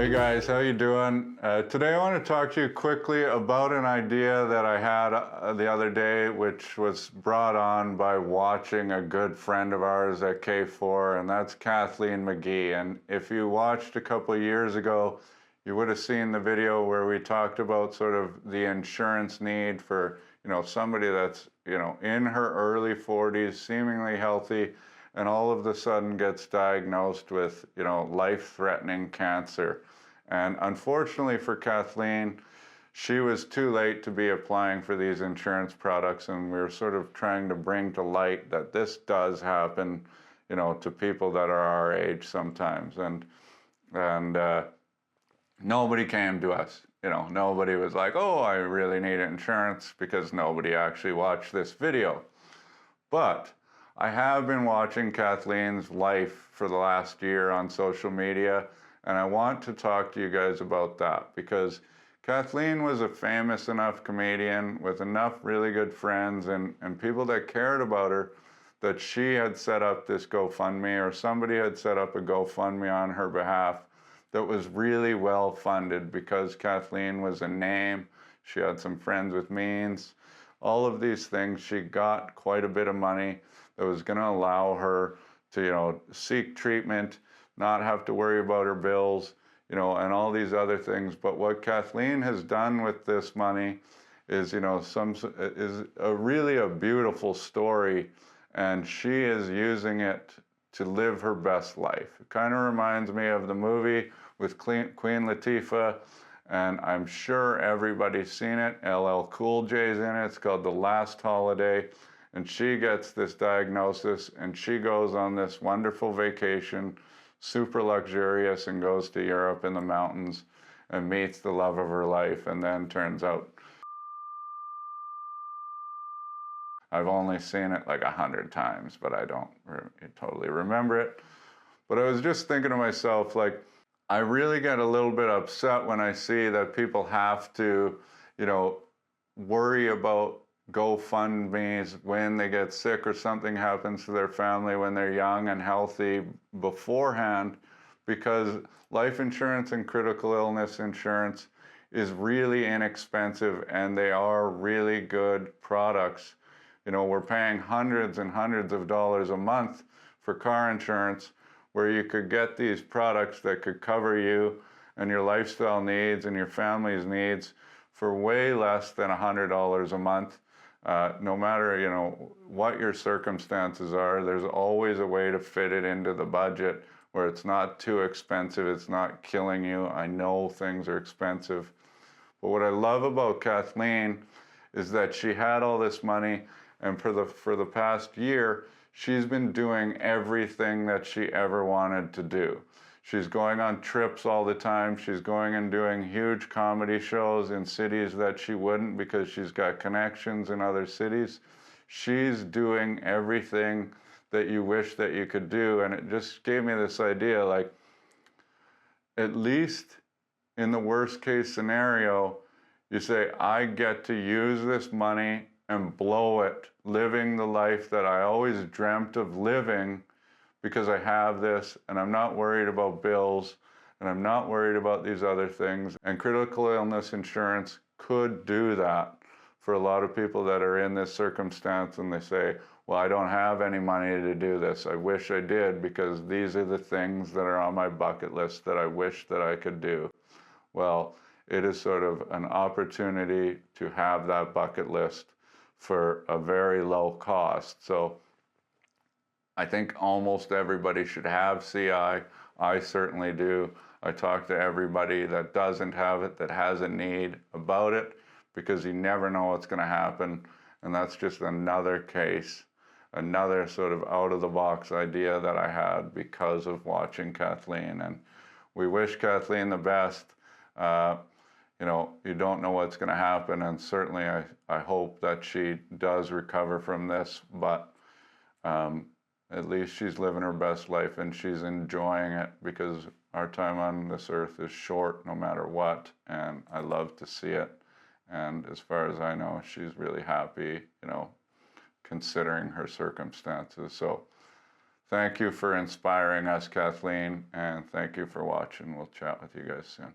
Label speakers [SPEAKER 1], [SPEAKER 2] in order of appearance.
[SPEAKER 1] Hey guys, how you doing? Today I want to talk to you quickly about an idea that I had the other day, which was brought on by watching a good friend of ours at K4, and that's Kathleen McGee. And if you watched a couple of years ago, you would have seen the video where we talked about sort of the insurance need for, somebody that's, in her early 40s, seemingly healthy, and all of a sudden gets diagnosed with, life-threatening cancer. And unfortunately for Kathleen, she was too late to be applying for these insurance products, and we were sort of trying to bring to light that this does happen, to people that are our age sometimes. And nobody came to us. Nobody was like, oh, I really need insurance, because nobody actually watched this video. But I have been watching Kathleen's life for the last year on social media, and I want to talk to you guys about that, because Kathleen was a famous enough comedian with enough really good friends and people that cared about her, that she had set up this GoFundMe, or somebody had set up a GoFundMe on her behalf that was really well funded, because Kathleen was a name. She had some friends with means. All of these things, she got quite a bit of money that was going to allow her to, seek treatment, not have to worry about her bills, and all these other things. But what Kathleen has done with this money is, is really a beautiful story, and she is using it to live her best life. It kind of reminds me of the movie with Queen Latifah, and I'm sure everybody's seen it. LL Cool J's in it. It's called The Last Holiday. And she gets this diagnosis, and she goes on this wonderful vacation, super luxurious, and goes to Europe in the mountains and meets the love of her life. And then turns out, I've only seen it like 100 times, but I don't totally remember it. But I was just thinking to myself, like, I really get a little bit upset when I see that people have to, worry about GoFundMes when they get sick or something happens to their family when they're young and healthy beforehand, because life insurance and critical illness insurance is really inexpensive, and they are really good products. We're paying hundreds and hundreds of dollars a month for car insurance, where you could get these products that could cover you and your lifestyle needs and your family's needs for way less than $100 a month. No matter, what your circumstances are, there's always a way to fit it into the budget where it's not too expensive, it's not killing you. I know things are expensive. But what I love about Kathleen is that she had all this money, and for the past year, she's been doing everything that she ever wanted to do. She's going on trips all the time. She's going and doing huge comedy shows in cities that she wouldn't, because she's got connections in other cities. She's doing everything that you wish that you could do. And it just gave me this idea, like, at least in the worst case scenario, you say, I get to use this money and blow it, living the life that I always dreamt of living, because I have this, and I'm not worried about bills, and I'm not worried about these other things. And critical illness insurance could do that for a lot of people that are in this circumstance, and they say, well, I don't have any money to do this. I wish I did, because these are the things that are on my bucket list that I wish that I could do. Well, it is sort of an opportunity to have that bucket list for a very low cost. So I think almost everybody should have CI. I certainly do. I talk to everybody that doesn't have it, that has a need, about it, because you never know what's going to happen. And that's just another case, another sort of out-of-the-box idea that I had because of watching Kathleen. And we wish Kathleen the best. You don't know what's going to happen, and certainly I hope that she does recover from this, but at least she's living her best life, and she's enjoying it, because our time on this earth is short no matter what, and I love to see it. And as far as I know, she's really happy, considering her circumstances. So Thank you for inspiring us, Kathleen, and thank you for watching. We'll chat with you guys soon.